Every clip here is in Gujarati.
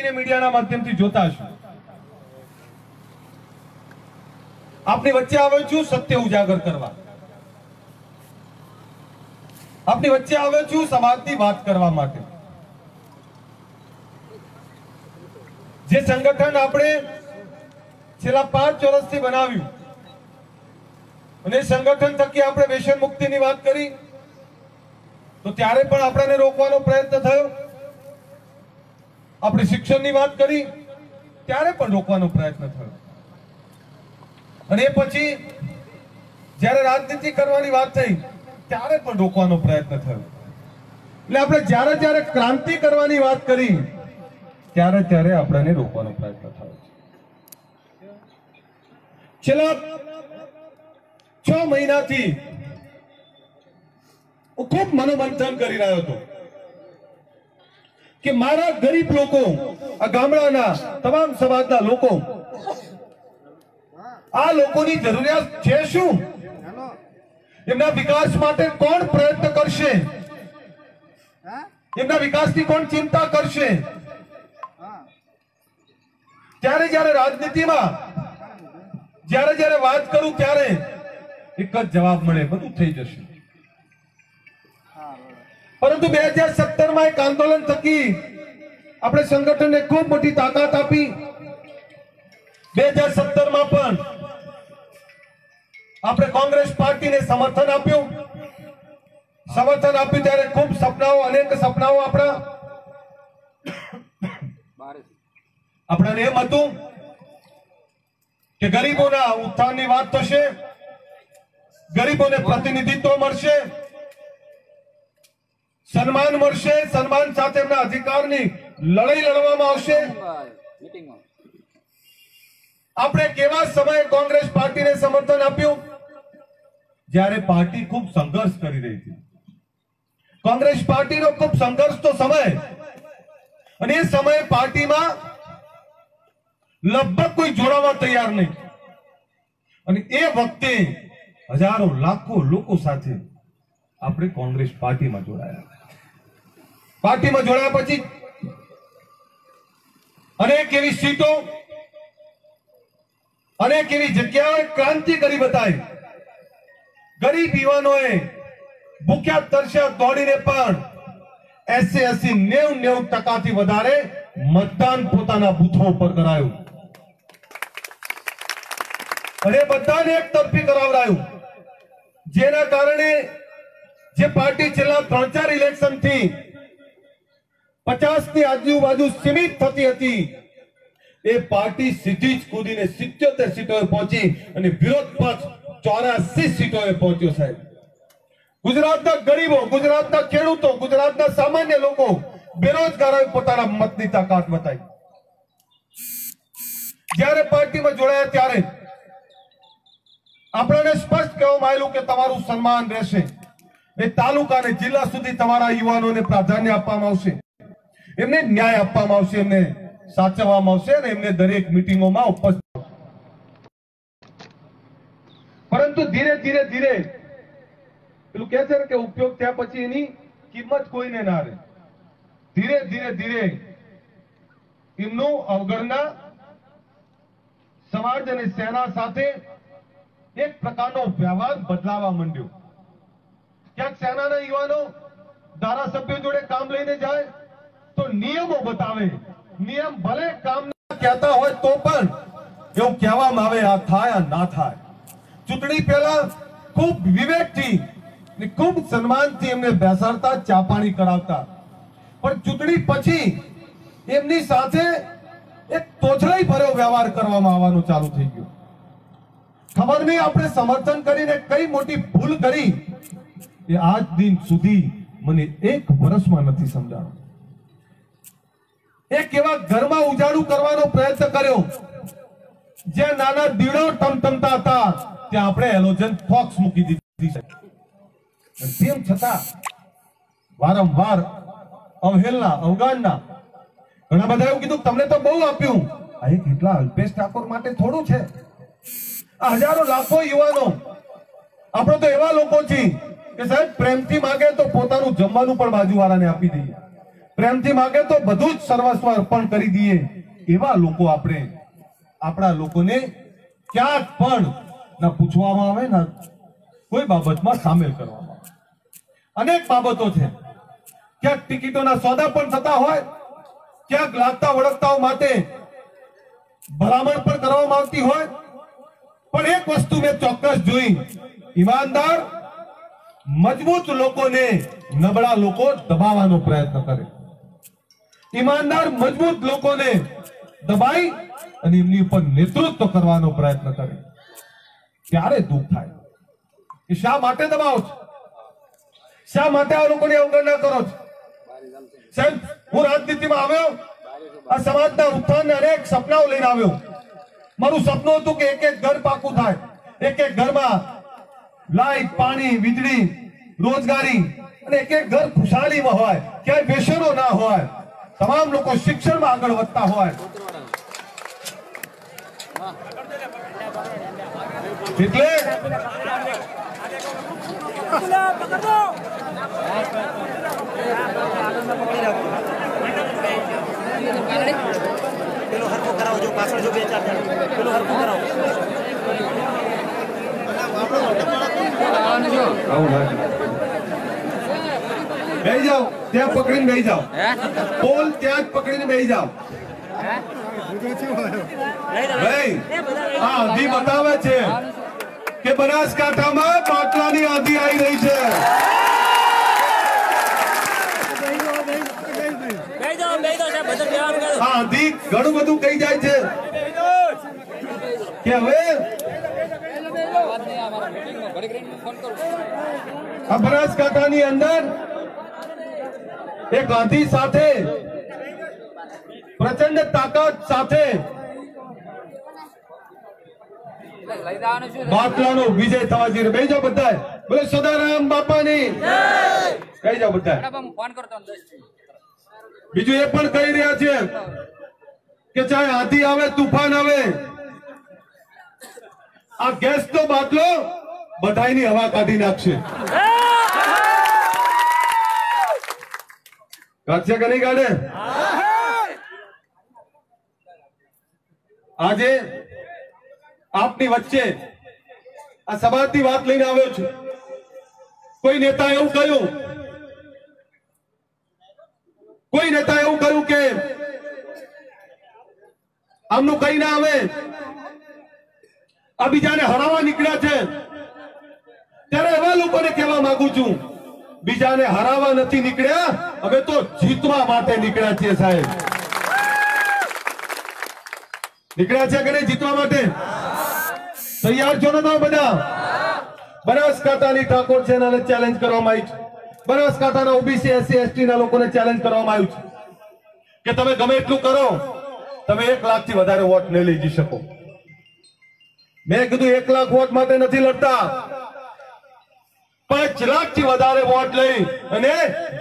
सोशल मीडिया माध्यमथी जोता हशो। आपनी वच्चे आव्यो छुं सत्य उजागर करवा, आपनी वच्चे आव्यो छुं समाजनी वात करवा माटे। जे संगठन आपणे छेल्ला 5 वर्षथी बनाव्युं અને સંગઠન થકી આપણે વ્યસન મુક્તિની વાત કરી તો ત્યારે પણ આપણને રોકવાનો પ્રયત્ન થયો। આપણે શિક્ષણની વાત કરી ત્યારે પણ રોકવાનો પ્રયત્ન થયો અને એ પછી જ્યારે રાજનીતિ કરવાની વાત થઈ ત્યારે પણ રોકવાનો પ્રયત્ન થયો। એટલે આપણે જ્યારે જ્યારે ક્રાંતિ કરવાની વાત કરી ત્યારે ત્યારે આપણને રોકવાનો પ્રયત્ન થયો। છેલ્લા 6 મહિનાથી હું ખૂબ મનોમંથન કરી રહ્યો હતો કે મારા ગરીબ લોકો, આ ગામડાના તમામ સમાજના લોકો, આ લોકોની જરૂરિયાત છે શું? એમના વિકાસ માટે કોણ પ્રયત્ન કરશે? એમના વિકાસની કોણ ચિંતા કરશે? ત્યારે જ્યારે રાજનીતિમાં જ્યારે જ્યારે વાત કરું ત્યારે एक ज जवाब मळे, बधुं थई जशे। परंतु 2017 में एक आंदोलन थकी आपणे संगठन ने खूब मोटी ताकत आपी। 2017 में पण आपणे कांग्रेस पार्टी ने समर्थन आप्युं। समर्थन आप्युं त्यारे खूब सपनाओ, अनेक सपनाओ आपणे एम हतुं के गरीबोना उत्थाननी वात थशे, गरीबों ने प्रतिनिधित्व मळशे, सम्मान मळशे, सम्मान साथे एमना अधिकारनी लड़ाई लड़वामां आवशे। आपणे केवा समये कांग्रेस पार्टी ने समर्थन आप्युं ज्यारे पार्टी खूब संघर्ष करी रही थी। कांग्रेस पार्टी नो खूब संघर्ष तो समय अने ए समये पार्टी में लगभग कोई जोड़ावा तैयार नहीं अने ए वखते हजारों लाखों लोगों साथे आपणे कांग्रेस पार्टी में जोड़ाया। पार्टी में जोड़ाया पछी अनेक एवी सीटों, अनेक एवी जग्याओए क्रांति करी बताई। गरीब युवानोए भूख्या तरस्या दौड़ीने पण 80-90% थी वधारे मतदान पोताना बूथों पर करायुं अने बधाने एक तरफी करावरायुं। जेना कारणे जे पार्टी छेल्ला 3-4 इलेक्शन थी 50 ની આજુબાજુ સીમિત થતી હતી એ પાર્ટી સીધી જ કૂદીને 77 સીટોએ પહોંચી અને વિરોધ પક્ષ 84 સીટોએ પહોંચ્યો। સાહેબ, ગુજરાતના ગરીબો, ગુજરાતના ખેડૂતો, ગુજરાતના સામાન્ય લોકો, બેરોજગારોએ પોતાના મતની તાકાત બતાવી। જ્યારે પાર્ટીમાં જોડાયા ત્યારે आपने स्पष्ट कहेवामां आवेलुं के तमारुं सन्मान रहेशे। ए तालुका ने जिल्ला सुधी तमारा युवानोने प्राधान्य आपवामां आवशे, एमने न्याय आपवामां आवशे, एमने साचववामां आवशे अने एमने दरेक मीटिंगोमां उपस्थित। परंतु धीरे धीरे धीरे पेलुं कहे छे के उपयोग थया पछी एनी किंमत कोईने ना रहे। धीरे धीरे धीरे एमनो अवगणना समाज अने सेना साथे एक प्रकारनो व्यवहार बदलावा मंड्यो। क्यांक सेनाना युवानो धारासभ्यो जोड़े काम लईने जाए तो नियमों बतावे, नियम भले काम ना कहता होय तो पण एवुं कहेवामां आवे आ थाय आ ना थाय। चूंटणी पहेला खूब विवेकथी ने खूब सन्मानथी एमने बेसाडता, चा पाणी करावता, पण चूंटणी पछी एमनी साथे एक तोछड़ाई भर्यो व्यवहार करवामां आववानुं चालू थई गयुं। खबर नहीं आपने समर्थन करीने कई मोटी भूल करी ये आज दिन सुधी मने 1 वर्ष में नहीं समझाणो। एक एवा घर में उजाड़ू करवानो प्रयत्न कर्यो जे नाना दीड़ो टमटमता था त्यां आपणे हेलोजन फॉक्स मूकी दीधी छे। तेम छतां वारंवार अवहेलना, अवगाणना घणा बधा एवुं कीधुं तमने तो बहु आप्युं, आ एक એટલા અલ્પેશ ઠાકોર માટે થોડું છે। हजारों लाखों युवानो आपणे तो एवा लोको छे के साहेब प्रेमथी मांगे तो पोतानुं जमवानुं पण बाजुवाळाने आपी दઈએ। પ્રેમથી માંગે તો બધું જ સર્વસ્વ અર્પણ કરી દઈએ એવા લોકો આપણે આપણા લોકોને ક્યાંક પણ ના પૂછવામાં આવે ના કોઈ બાબતમાં સામેલ કરવામાં આવે. અનેક બાબતો છે. ક્યાંક ટિકિટોના સોદા પણ થતા હોય, ક્યાંક લાગતા વળગતાઓ માટે ભલામણ પણ કરવામાં આવતી હોય. પણ એક વસ્તુ મેં ચોક્કસ જોઈ, ઈમાનદાર મજબૂત લોકોને નબળા લોકો દબાવવાનો પ્રયત્ન કરે. ઈમાનદાર મજબૂત લોકોને દબાઈ અને એમની ઉપર નેતૃત્વ કરવાનો પ્રયત્ન કરે. ત્યારે દુઃખ થાય કે શા માટે દબાવો છો, શા માટે આ લોકોની અવગણના કરો છો. સાહેબ, હું રાજનીતિમાં આવ્યો, આ સમાજના ઉત્થાનને અનેક સપનાઓ લઈને આવ્યો. મારું સપનું હતું કે એક એક ઘર પાકું થાય, એક એક ઘરમાં લાઈટ, પાણી, વીજળી, રોજગારી અને એક એક ઘર ખુશાલીમાં હોય, ક્યાંય બેસરો ના હોય, તમામ લોકો શિક્ષણમાં આગળ વધતા હોય. એટલે પેલો હરખો કરાવો, જો પાછળ જો બે ચાર પેલો હરખો કરાવો. બેહી જાઓ, ત્યાં પકડીને બેહી જાઓ. પોલ ત્યાં જ પકડીને બેહી જાઓ. ભાઈ, આ આંધી બતાવે છે કે બનાસકાંઠામાં બાટલાની આંધી આવી રહી છે. આ આંધી ઘણું બધું કહી જાય છે કે હવે આ બનાસકાંઠાની અંદર એક આંધી સાથે પ્રચંડ તાકાત સાથે બાટલાનો વિજય થવા જઈ રહ્યો. બેહી જાઓ બધા, બોલે સદારામ બાપાની. બેહી જાઓ બધા. બીજું એ પણ કહી રહ્યા છે કે ચાહે આંધી આવે, તુફાન આવે, આ ગેસ નો બાટલો બધાની હવા કાઢી નાખશે. કાઢશે કે નહીં કાઢે? આજે આપની વચ્ચે આ સમાજની વાત લઈને આવ્યો છું. કોઈ નેતા એવું કહ્યું, કોઈ નેતા એવું કહ્યું કે આમનું કઈ ના આવે, આ બીજાને હરાવવા નીકળ્યા છે. ત્યારે એવા લોકોને કહેવા માંગુ છું, બીજાને હરાવવા નથી નીકળ્યા, હવે તો જીતવા માટે નીકળ્યા છીએ સાહેબ. નીકળ્યા છે કે નહીં જીતવા માટે? તૈયાર છો ને તમે બધા? બનાસકાંઠાની ઠાકોર સેનાને ચેલેન્જ કરવામાં આવી છે. બનાસકાંઠાના ઓબીસી, એસસી, એસટી ના લોકોને ચેલેન્જ કરવામાં આવ્યું છે કે તમે ગમે એટલું કરો, તમે 1 લાખ થી વધારે વોટ નહીં લઈ જઈ શકો. મેં કીધું 1 લાખ વોટ માટે નથી લડતા, 5 લાખ થી વધારે વોટ લઈ અને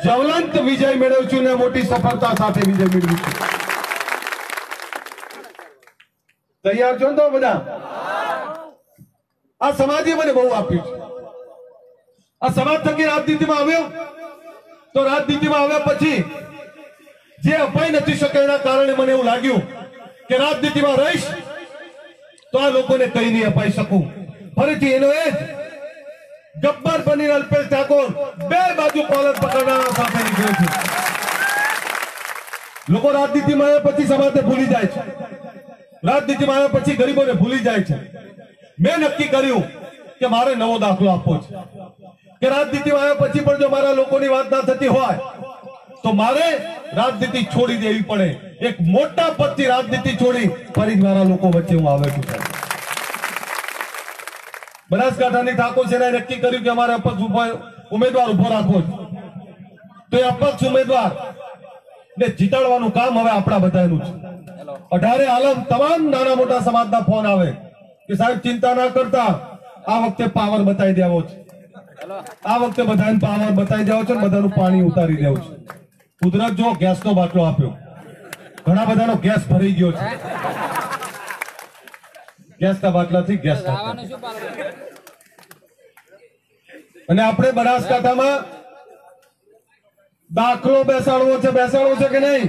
જ્વલંત વિજય મેળવ્યું છું ને મોટી સફળતા સાથે વિજય મેળવ્યું છું. તૈયાર છો ને તો બધા? આ સમાજે મને બહુ આપ્યું છે. આ સમાજ થકી રાજનીતિમાં આવ્યો, તો રાજનીતિમાં આવ્યા પછી જે અપાઈ નથી શકે એના કારણે મને એવું લાગ્યું કે રાજનીતિમાં રહીશ તો આ લોકોને કઈ નહીં અપાઈ શકું. ફરીથી એનો એ જ ગબ્બર બની અલ્પેશ ઠાકોર બે બાજુ કોલર પકડવાના સાથે નીકળે છે. લોકો રાજનીતિમાં આવ્યા પછી સમાજને ભૂલી જાય છે, રાજનીતિમાં આવ્યા પછી ગરીબોને ભૂલી જાય છે. મેં નક્કી કર્યું કે મારે નવો દાખલો આપવો છે કે રાજનીતિમાં આવ્યા પછી પણ જો મારા લોકોની વાત ના થતી હોય તો મારે રાજનીતિ છોડી દેવી પડે. એક મોટા પદથી રાજનીતિ છોડી ફરી મારા લોકો વચ્ચે હું આવ્યો છું. બનાસકાંઠાની ઠાકોર સેનાએ નક્કી કર્યું કે અમારે અપક્ષ ઉમેદવાર ઉભો રાખવો છે. તો એ અપક્ષ ઉમેદવાર ને જીતાડવાનું કામ હવે આપણા બધાનું છે. 18 આલમ તમામ નાના મોટા સમાજના ફોન આવે કે સાહેબ ચિંતા ના કરતા, આ વખતે પાવર બતાવી દેવો છે, આ વખતે બધાને પાવર બતાવી દેવો છે, બધાનું પાણી ઉતારી દેવું છે. કુદરત જો ગેસનો બાટલો આપ્યો, ઘણા બધાનો ગેસ ભરી ગયો છે. ગેસના બાટલાથી ગેસ અને આપણે બનાસકાંઠામાં દાખલો બેસાડવો છે કે નહીં?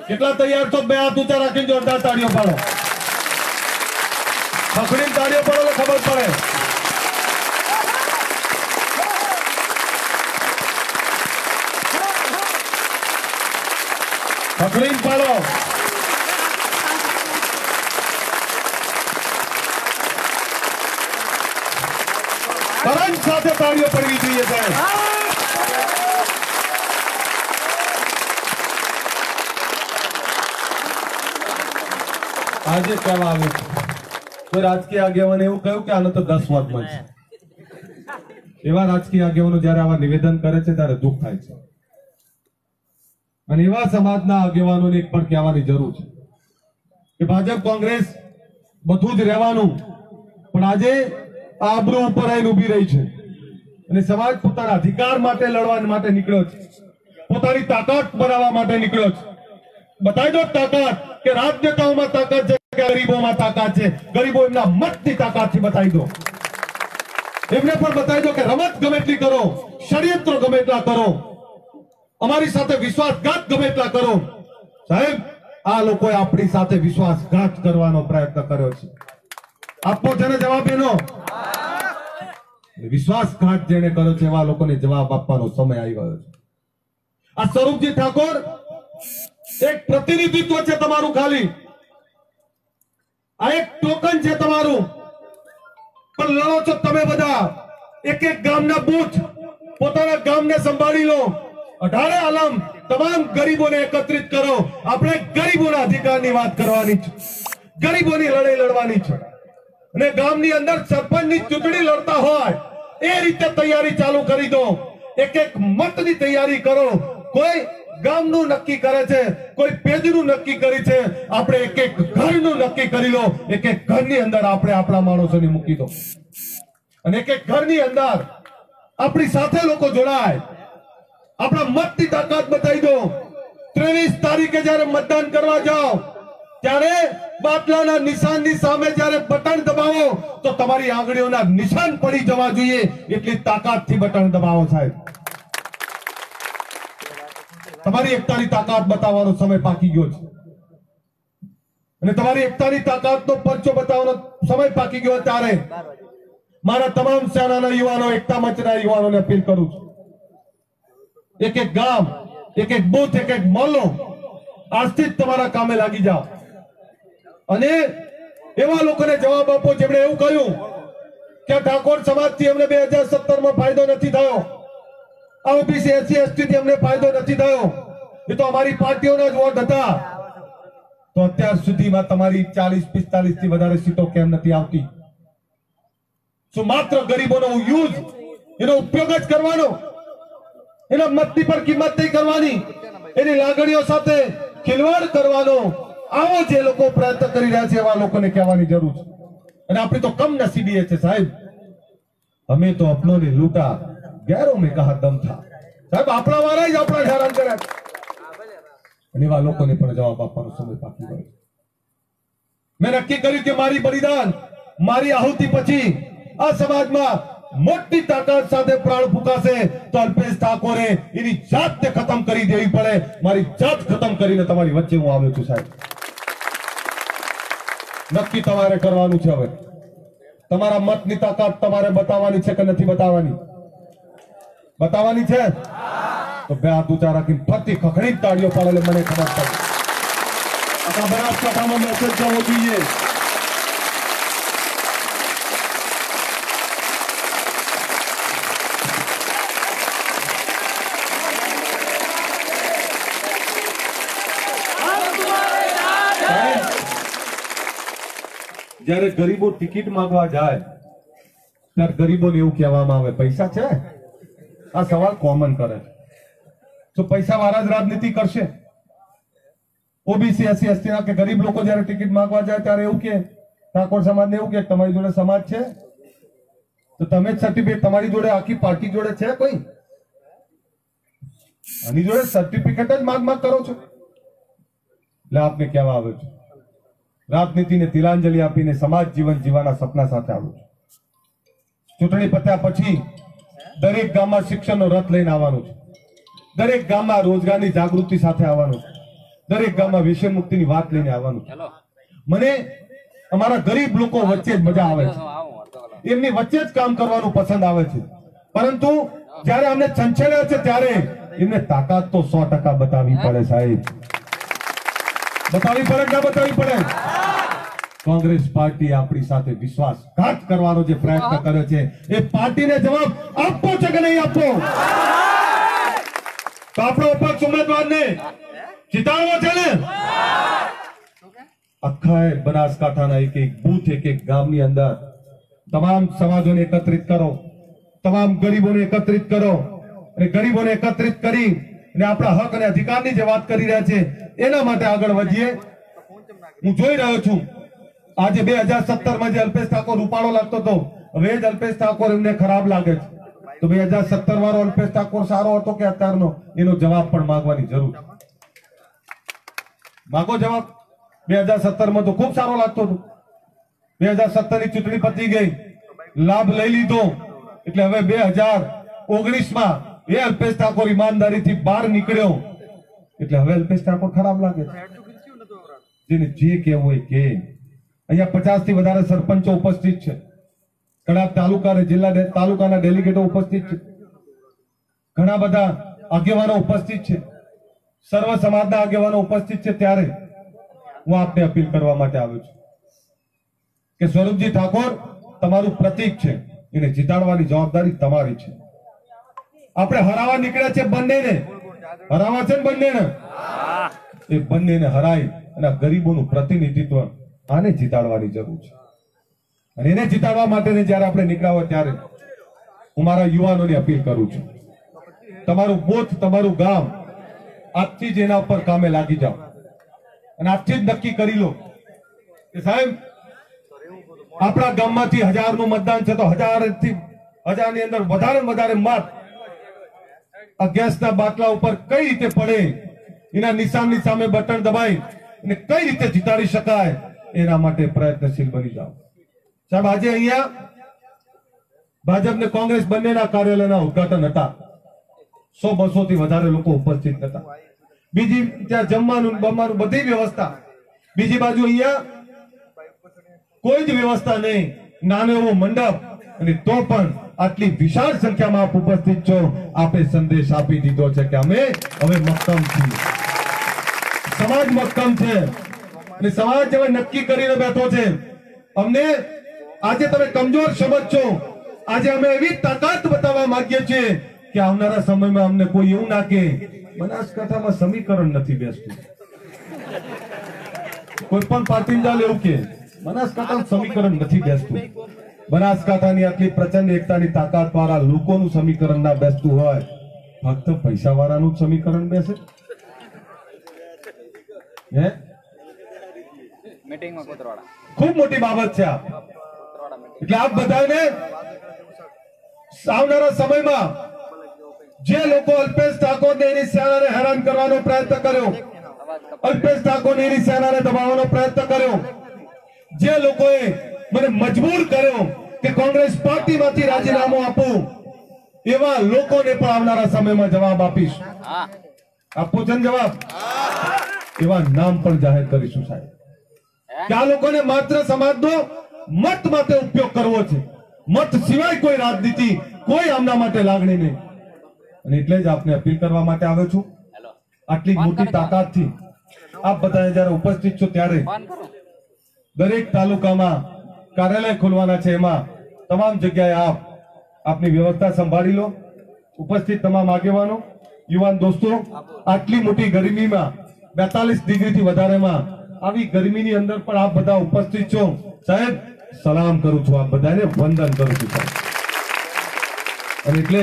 કેટલા તૈયાર છો? બે હાથ ઊંચા રાખીને જોરદાર તાળીઓ પાડો. પકડીને તાળીઓ પાડો એટલે ખબર પડે. પકડીને પાડો. કરંટ સાથે તાળીઓ પડવી જોઈએ સાહેબ. આજે કહેવા આવ્યું છે કોઈ રાજકીય આગેવાને એવું કહ્યું કે આને તો 10 વર્ષ મળશે. એવા રાજકીય આગેવાનો જયારે આવા નિવેદન કરે છે ત્યારે દુઃખ થાય છે. અને એવા સમાજના આગેવાનોને એક પણ કહેવાની જરૂર છે કે ભાજપ કોંગ્રેસ બધું જ રહેવાનું, પણ આજે આબરૂ ઉપર આવીને ઉભી રહી છે અને સમાજ પોતાના અધિકાર માટે લડવા માટે નીકળ્યો છે, પોતાની તાકાત બનાવવા માટે નીકળ્યો છે. બતાવી દો તાકાત કે રાજનેતાઓમાં તાકાત છે કે ગરીબોમાં તાકાત છે. ગરીબો એમના મતની તાકાતથી બતાવી દો. એમને પણ બતાવી દો કે રમત ગમે એટલી કરો, ષડયંત્ર ગમે એટલા કરો, અમારી સાથે વિશ્વાસઘાત ગમે એટલા કરો. સાહેબ, આ લોકોએ આપણી સાથે વિશ્વાસઘાત કરવાનો પ્રયત્ન કર્યો છે. આપો છે ને જવાબ એનો? વિશ્વાસઘાત જેને કર્યો છે એવા લોકોને જવાબ આપવાનો સમય આવી ગયો છે. આ સ્વરૂપજી ઠાકોર એક પ્રતિનિધિત્વ છે તમારું, ખાલી આ એક ટોકન છે તમારું. પણ લડો છો તમે બધા. એક એક ગામના બૂથ પોતાના ગામને સંભાળી લો. 18 આલમ તમામ ગરીબોને એકત્રિત કરો. આપણે ગરીબોના અધિકારની વાત કરવાની છે, ગરીબોની લડાઈ લડવાની છે. અને ગામની અંદર સરપંચની ચૂંટણી લડતા હોય એ રીતે તૈયારી ચાલુ કરી દો. એક એક મતની તૈયારી કરો. કોઈ ગામનું નક્કી કરે છે, કોઈ પેજનું નક્કી કરી છે, આપણે એક એક ઘરનું નક્કી કરી લો. એક એક ઘરની અંદર આપણે આપણા માણસોને મૂકી દો અને એક એક ઘરની અંદર આપણી સાથે લોકો જોડાય. આપણા મતની તાકાત બતાવી દો. 23 તારીખે જ્યારે મતદાન કરવા જાઓ ત્યારે બાટલાના નિશાનની સામે જ્યારે બટન દબાવો તો તમારી આંગળીઓના નિશાન પડી જવા જોઈએ એટલી તાકાતથી બટન દબાવો સાહેબ. તમારી એકતાની તાકાત બતાવવાનો સમય પાકી ગયો છે અને તમારી એકતાની તાકાતનો પરચો બતાવવાનો સમય પાકી ગયો. ત્યારે મારા તમામ સેનાના યુવાનો, એકતા મંચના યુવાનોને અપીલ કરું છું, એક એક ગામ, એક એક બૂથ, એક એક મોહલ્લો આજથી જ તમારા કામે લાગી જાઓ અને એવા લોકોને જવાબ આપો જેમણે એવું કહ્યું કે ઠાકોર સમાજથી અમને 2017માં ફાયદો નથી થયો, આ ઓબીસી SC ST થી અમને ફાયદો નથી થયો, એ તો અમારી પાર્ટીઓના જ વોટ હતા. તો અત્યાર સુધીમાં તમારી 40-45 થી વધારે સીટો કેમ નથી આવતી? શું માત્ર ગરીબોનો યુઝ, એનો ઉપયોગ જ કરવાનો? એના મતની પર કિંમત નહીં કરવાની, એની લાગણીઓ સાથે ખિલવાડ કરવાનો? આવો જે લોકો પ્રયત્ન કરી રહ્યા છે એવા લોકોને કહેવાની જરૂર છે. અને આપણી તો કમ નસીબી છે સાહેબ, અમે તો અપનોને લૂટા, ગैरों में कहा दम था. સાહેબ, આપણા વાળા જ આપણા હેરાન કર્યા અને એવા લોકોને પણ જવાબ આપવાનો સમય પાકી ગયો. મેં નક્કી કર્યું કે મારી બલિદાન, મારી આહુતિ પછી આ સમાજમાં મોટી તાકાત સાથે પ્રાણ ફૂંકાશે તો અલ્પેશ ઠાકોરે એની જાતને ખતમ કરી દેવી પડે. મારી જાત ખતમ કરીને તમારી વચ્ચે હું આવ્યો છું સાહેબ. નક્કી તમારે કરવાનું છે. હવે તમારા મતની તાકાત તમારે બતાવવાની છે કે નથી બતાવવાની? બતાવવાની છે તો બે હાથ ઊંચા રાખીને ફરતી ખખડી તાળીઓ પાડે મને ખબર પડે. આપણા બનાસકાંઠામાં મેસેજ જવો જોઈએ. જ્યારે ગરીબો ટિકિટ માંગવા જાય ત્યારે ગરીબોને એવું કહેવામાં આવે પૈસા છે? આ સવાલ કોમન કરે છે. તો પૈસા વાળા જ રાજનીતિ કરશે? ઓબીસી SC ST ના કે ગરીબ લોકો જ્યારે ટિકિટ માંગવા જાય ત્યારે એવું કે ઠાકોર સમાજને એવું કે તમારી જોડે સમાજ છે તો તમે જ સર્ટિફિકેટ, તમારી જોડે આખી પાર્ટી જોડે છે કોઈ? આની જોડે સર્ટિફિકેટ જ માંગ કરો છો. એટલે આપને કહેવા આવ્યો છું, રાજનીતિને તિલાંજલિ આપીને સમાજ જીવન જીવવાના સપના સાથે આવું છું. ચૂંટણી પત્યા પછી દરેક ગામમાં શિક્ષણનો રથ લઈને આવવાનું છે. દરેક ગામમાં રોજગારની જાગૃતિ સાથે આવવાનું છે, દરેક ગામમાં વિષય મુક્તિની વાત લઈને આવવાનું છે. મને અમારા ગરીબ લોકો વચ્ચે જ મજા આવે છે, એમની વચ્ચે જ કામ કરવાનું પસંદ આવે છે. પરંતુ જ્યારે અમને છંછેડ્યા છે ત્યારે એમને તાકાત તો 100% બતાવવી પડે સાહેબ. બતાવવી પડે કે ના બતાવવી પડે? કોંગ્રેસ પાર્ટી આપણી સાથે વિશ્વાસઘાત કરવાનો જે પ્રયત્ન કરે છે એ પાર્ટીને જવાબ આપવો છે કે નહીં આપવો? તો આપણો અપક્ષ ઉમેદવારને જીતાડવો છે ને? આખા બનાસકાંઠાના એક એક બૂથ, એક એક ગામની અંદર તમામ સમાજોને એકત્રિત કરો, તમામ ગરીબોને એકત્રિત કરો અને ગરીબોને એકત્રિત કરી અને આપણા હક અને અધિકારની જે વાત કરી રહ્યા છે એના માટે આગળ વધીએ. હું જોઈ રહ્યો છું આજે 2017 માં જે અલ્પેશ ઠાકોર રૂપાળો લાગતો હતો, હવે જ અલ્પેશ ઠાકોર એમને ખરાબ લાગે છે. તો 2017 વાળો અલ્પેશ ઠાકોર સારો હતો કે અત્યારનો? એનો જવાબ પણ માંગવાની જરૂર. માંગો જવાબ. 2017 માં તો ખૂબ સારો લાગતો હતો. 2017 ની ચૂંટણી પતી ગઈ, લાભ લઈ લીધો, એટલે હવે 2019 માં એ અલ્પેશ ઠાકોર ઈમાનદારીથી બહાર નીકળ્યો એટલે હવે અલ્પેશ ઠાકોર ખરાબ લાગે છે. જેને જે કહેવું હોય કે. અહીંયા 50 થી વધારે સરપંચો ઉપસ્થિત છે, ઘણા તાલુકા અને જિલ્લા તાલુકાના ડેલિગેટો ઉપસ્થિત છે, ઘણા બધા આગેવાનો ઉપસ્થિત છે, સર્વ સમાજના આગેવાનો ઉપસ્થિત છે. ત્યારે હું આપને અપીલ કરવા માટે આવ્યો છું કે સ્વરૂપજી ઠાકોર તમારું પ્રતીક છે, એને જીતાડવાની જવાબદારી તમારી છે. આપણે હરાવા નીકળ્યા છે બંનેને, હરાવા છે ને બંનેને, એ બંનેને હરાય અને ગરીબોનું પ્રતિનિધિત્વ આને જીતાડવાની જરૂર છે. અને એને જીતાડવા માટે જયારે આપણે નીકળ્યા હોય ત્યારે હું મારા યુવાનોને અપીલ કરું છું, તમારું બૂથ, તમારું ગામ આજથી જ એના ઉપર કામે લાગી જાઓ અને આજથી જ નક્કી કરી લો કે સાહેબ આપણા ગામમાંથી 1000 નું મતદાન છે તો 1000 ની અંદર વધારે વધારે મત આ ગેસના બાટલા ઉપર કઈ રીતે પડે, એના નિશાનની સામે બટન દબાઈ અને કઈ રીતે જીતાડી શકાય એના માટે પ્રયત્નશીલ બની જાઓ. સાહેબ આજે અહીંયા ભાજપ ને કોંગ્રેસ બંનેના કાર્યાલયના ઉદઘાટન હતા, 100-200 થી વધારે લોકો ઉપસ્થિત હતા. બીજી ત્યાં જમવાનું બમવાનું બધી વ્યવસ્થા, બીજી બાજુ અહીંયા કોઈ જ વ્યવસ્થા નહીં, નાનો એવો મંડપ, અને તો પણ આટલી વિશાળ સંખ્યામાં આપ ઉપસ્થિત છો. આપે સંદેશ આપી દીધો છે કે અમે હવે મક્કમ છીએ, સમાજ મક્કમ છે અને સમાજ હવે નક્કી કરીને બેઠો છે. અમને આજે તમે કમજોર સમજશો, આજે અમે એવી તાકાત બતાવવા માંગીએ છીએ કે આવનારા સમયમાં અમને કોઈ એવું ના કે બનાસકાંઠામાં સમીકરણ નથી બેસતું. કોઈ પણ પાર્ટી ચાલે એવું કે બનાસકાંઠામાં સમીકરણ નથી બેસતું. બનાસકાંઠાની આટલી પ્રચંડ એકતાની તાકાત વાળા લોકોનું સમીકરણ ના બેસતું હોય, ફક્ત પૈસા વાળાનું સમીકરણ બેસે? હે? મીટિંગમાં કોતરવાડા ખૂબ મોટી બાબત છે આ. એટલે આપ બધાને આવનારા સમયમાં જે લોકો અલ્પેશ ઠાકોરને એની સેનાને હેરાન કરવાનો પ્રયત્ન કર્યો, અલ્પેશ ઠાકોરને એની સેનાને દબાવવાનો પ્રયત્ન કર્યો, જે લોકોએ મને મજબૂર કર્યો કે કોંગ્રેસ પાર્ટીમાંથી રાજીનામું આપું, એવા લોકોને પણ આવનારા સમયમાં જવાબ આપીશ. આપવું છે ને જવાબ? એવા નામ પણ જાહેર કરીશું સાહેબ કે આ લોકોને માત્ર સમાજનો મત માટે ઉપયોગ કરવો છે, મત સિવાય કોઈ રાજનીતિ, કોઈ આમના માટે લાગણી નહીં. અને એટલે જ આપને અપીલ કરવા માટે આવ્યો છું. આટલી મોટી તાકાતથી આપ બધા જયારે ઉપસ્થિત છો ત્યારે દરેક તાલુકામાં કાર્યાલય ખોલવાના છે, એમાં તમામ જગ્યાએ આપની વ્યવસ્થા સંભાળી લો. ઉપસ્થિત તમામ આગેવાનો, યુવાન દોસ્તો, આટલી મોટી ગરમીમાં 42 ડિગ્રીથી વધારેમાં આવી ગરમીની અંદર પણ આપ બધા ઉપસ્થિત છો. સાહેબ સલામ કરું છું, આપ બધાને વંદન કરું છું સાહેબ. અને એટલે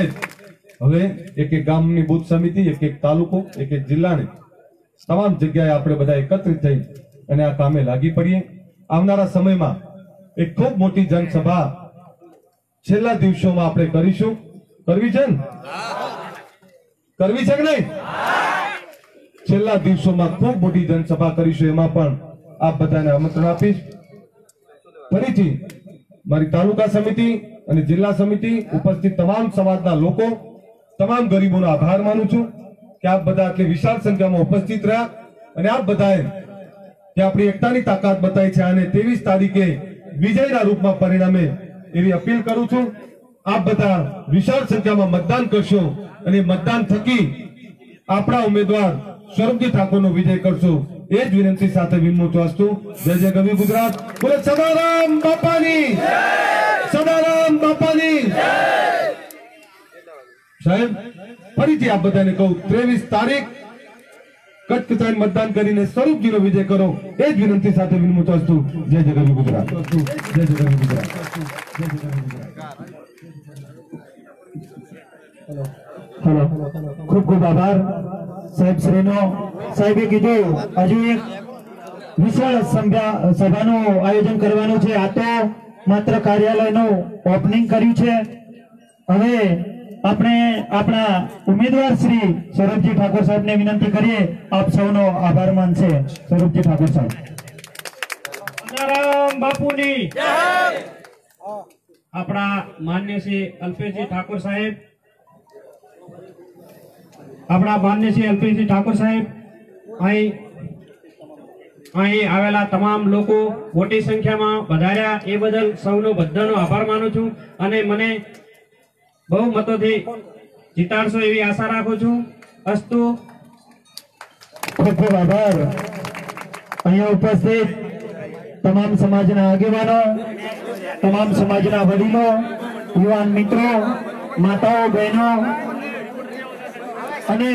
હવે એક એક ગામની બૂથ સમિતિ, એક એક તાલુકો, એક એક જિલ્લાને તમામ જગ્યાએ આપણે બધા એકત્રિત થઈ અને આ કામે લાગી પડીએ. આવનારા સમયમાં એક ખૂબ મોટી જનસભા છેલ્લા દિવસોમાં આપણે કરીશું. કરવી છે ને? કરવી છે કે નહીં? છેલ્લા દિવસોમાં ખૂબ મોટી જનસભા કરીશું, એમાં પણ આપ બધાને આમંત્રણ આપીશ. ફરીથી મારી તાલુકા સમિતિ અને જિલ્લા સમિતિ ઉપસ્થિત તમામ સમાજના લોકો, તમામ ગરીબોનો આભાર માનું છું. કે આપ બધા આટલી વિશાળ સંખ્યામાં ઉપસ્થિત રહ્યા અને આપ બધાએ જે આપણી એકતાની તાકાત બતાવી છે અને 23 તારીખે વિજયના રૂપમાં પરિણમે એવી અપીલ કરું છું આપ બધા વિશાળ સંખ્યામાં મતદાન કરશો અને મતદાન થકી આપણા ઉમેદવાર સ્વરૂપજી ઠાકોરનો વિજય કરશો એ જ વિનંતી સાથે વિનમું અસ્તુ જય જય ગરવી ગુજરાત બોલે સદારામ બાપાની સદારામ બાપાની સાહેબ ફરીથી આપ બધાને કહું 23 તારીખ કટકચાઈ મતદાન કરીને સ્વરૂપજીનો વિજય કરો એ જ વિનંતી સાથે વિનમું અસ્તુ જય જય ગરવી ગુજરાત જય જય ગરવી ગુજરાત જય જય ગરવી ગુજરાત हेलो खूब खूब आभार साहेब श्रीनो साहेबे कीधुं हजू एक विशाल सभाનું આયોજન કરવાનું છે આ તો માત્ર કાર્યાલયનું ઓપનિંગ કર્યું છે હવે આપણે આપણા ઉમેદવાર શ્રી સ્વરૂપજી ઠાકોર સાહેબને વિનંતી કરીએ આપ સૌનો આભાર માનશે સ્વરૂપજી ઠાકોર સાહેબ સદારામ બાપુની જય આપણા માન્ય શ્રી અલ્પેશજી ઠાકોર સાહેબ આપણા માન્ય શ્રી અલ્પેશજી ઠાકોર સાહેબ અહીં આવેલા તમામ લોકો મોટી સંખ્યામાં વધાર્યા એ બદલ સૌનો બધાનો આભાર માનું છું અને મને બહુ મતોથી જીતાડશો એવી આશા રાખું છું અસ્તુ ખૂબ ખૂબ આભાર અહીંયા ઉપસ્થિત તમામ સમાજના આગેવાનો તમામ સમાજના વડીલો યુવાન મિત્રો માતાઓ બહેનો અને